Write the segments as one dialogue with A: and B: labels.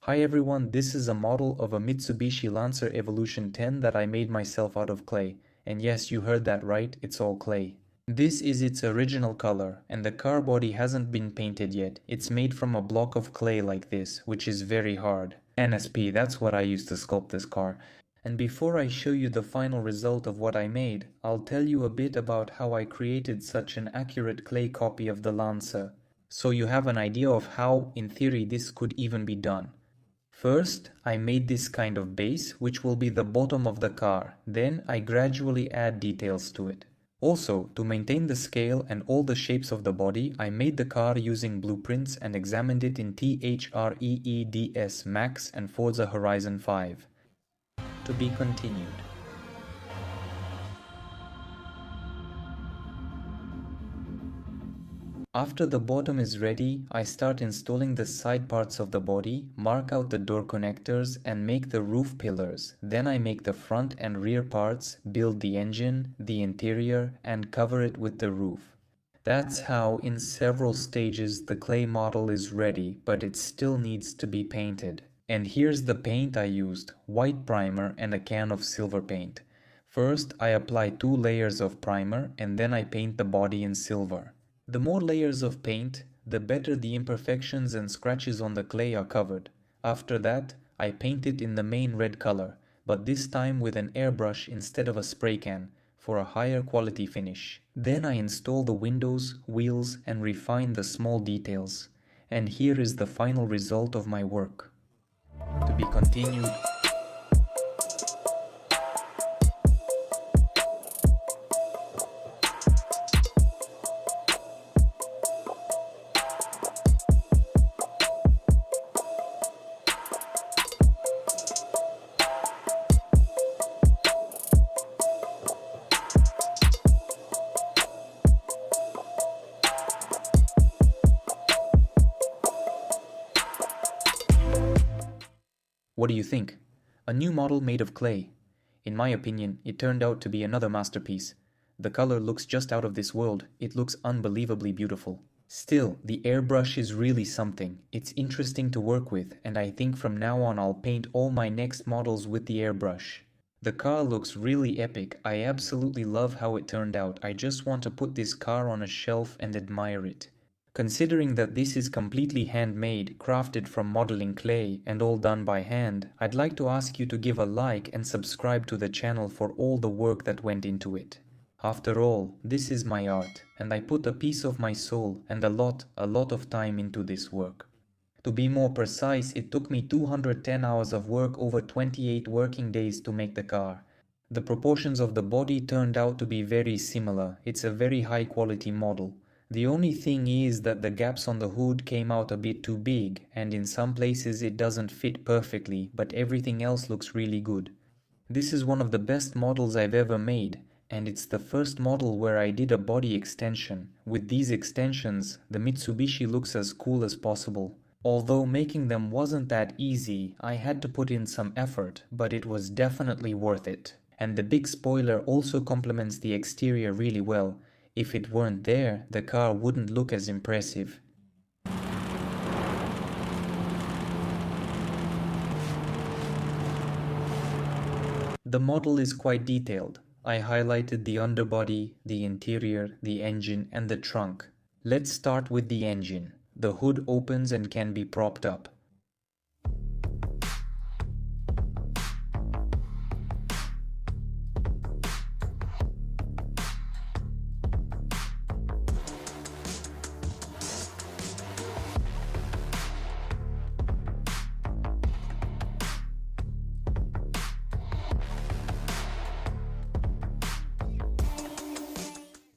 A: Hi everyone, this is a model of a Mitsubishi Lancer Evolution 10 that I made myself out of clay. And yes, you heard that right, it's all clay. This is its original color, and the car body hasn't been painted yet. It's made from a block of clay like this, which is very hard. NSP, that's what I used to sculpt this car. And before I show you the final result of what I made, I'll tell you a bit about how I created such an accurate clay copy of the Lancer, so you have an idea of how, in theory, this could even be done. First, I made this kind of base, which will be the bottom of the car. Then I gradually add details to it. Also, to maintain the scale and all the shapes of the body, I made the car using blueprints and examined it in THREEDS Max and Forza Horizon 5. To be continued. After the bottom is ready, I start installing the side parts of the body, mark out the door connectors and make the roof pillars. Then I make the front and rear parts, build the engine, the interior, and cover it with the roof. That's how, in several stages, the clay model is ready, but it still needs to be painted. And here's the paint I used: white primer and a can of silver paint. First, I apply 2 layers of primer and then I paint the body in silver. The more layers of paint, the better the imperfections and scratches on the clay are covered. After that, I paint it in the main red color, but this time with an airbrush instead of a spray can, for a higher quality finish. Then I install the windows, wheels, and refine the small details. And here is the final result of my work. To be continued. What do you think? A new model made of clay. In my opinion, it turned out to be another masterpiece. The color looks just out of this world. It looks unbelievably beautiful. Still, the airbrush is really something. It's interesting to work with, and I think from now on I'll paint all my next models with the airbrush. The car looks really epic. I absolutely love how it turned out. I just want to put this car on a shelf and admire it. Considering that this is completely handmade, crafted from modeling clay, and all done by hand, I'd like to ask you to give a like and subscribe to the channel for all the work that went into it. After all, this is my art, and I put a piece of my soul and a lot of time into this work. To be more precise, it took me 210 hours of work over 28 working days to make the car. The proportions of the body turned out to be very similar. It's a very high quality model. The only thing is that the gaps on the hood came out a bit too big, and in some places it doesn't fit perfectly, but everything else looks really good. This is one of the best models I've ever made, and it's the first model where I did a body extension. With these extensions, the Mitsubishi looks as cool as possible. Although making them wasn't that easy, I had to put in some effort, but it was definitely worth it. And the big spoiler also complements the exterior really well. If it weren't there, the car wouldn't look as impressive. The model is quite detailed. I highlighted the underbody, the interior, the engine, and the trunk. Let's start with the engine. The hood opens and can be propped up.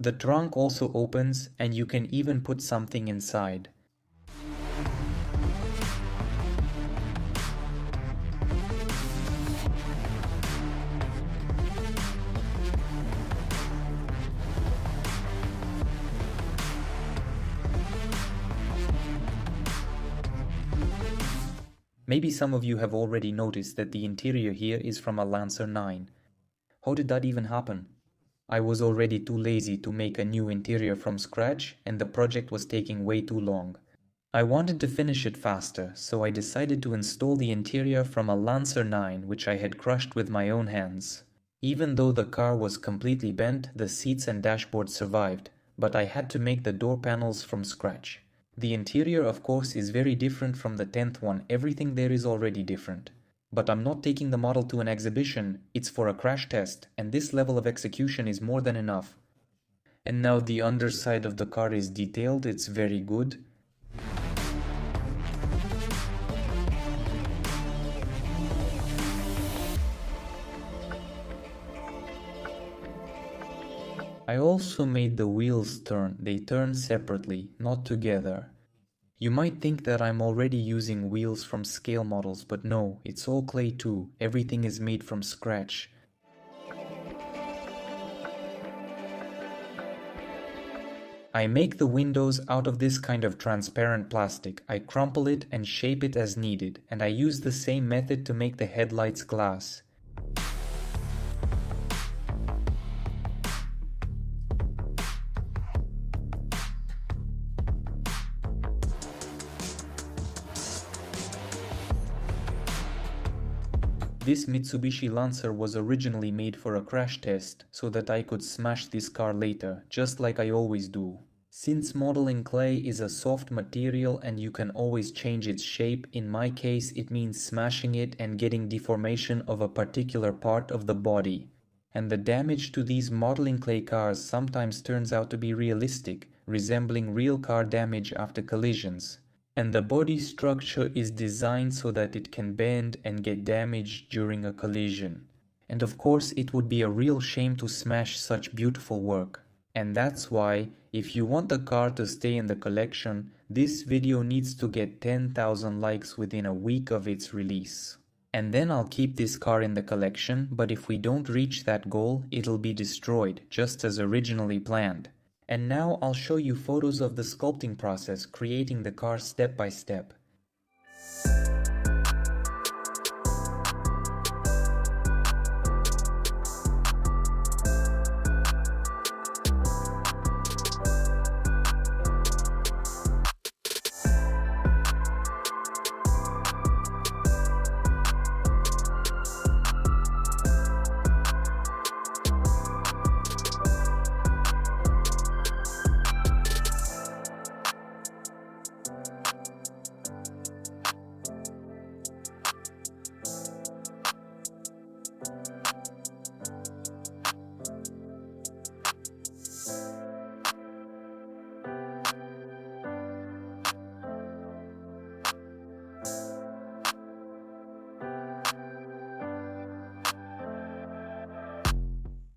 A: The trunk also opens, and you can even put something inside. Maybe some of you have already noticed that the interior here is from a Lancer 9. How did that even happen? I was already too lazy to make a new interior from scratch, and the project was taking way too long. I wanted to finish it faster, so I decided to install the interior from a Lancer 9 which I had crushed with my own hands. Even though the car was completely bent, the seats and dashboard survived, but I had to make the door panels from scratch. The interior of course is very different from the 10th one, everything there is already different. But I'm not taking the model to an exhibition, it's for a crash test, and this level of execution is more than enough. And now the underside of the car is detailed, it's very good. I also made the wheels turn, they turn separately, not together. You might think that I'm already using wheels from scale models, but no, it's all clay too, everything is made from scratch. I make the windows out of this kind of transparent plastic, I crumple it and shape it as needed, and I use the same method to make the headlights glass. This Mitsubishi Lancer was originally made for a crash test, so that I could smash this car later, just like I always do. Since modeling clay is a soft material and you can always change its shape, in my case it means smashing it and getting deformation of a particular part of the body. And the damage to these modeling clay cars sometimes turns out to be realistic, resembling real car damage after collisions. And the body structure is designed so that it can bend and get damaged during a collision. And of course it would be a real shame to smash such beautiful work. And that's why, if you want the car to stay in the collection, this video needs to get 10,000 likes within a week of its release. And then I'll keep this car in the collection, but if we don't reach that goal, it'll be destroyed, just as originally planned. And now I'll show you photos of the sculpting process, creating the car step by step.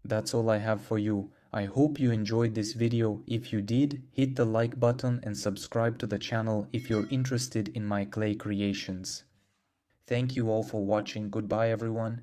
A: That's all I have for you. I hope you enjoyed this video. If you did, hit the like button and subscribe to the channel if you're interested in my clay creations. Thank you all for watching. Goodbye everyone.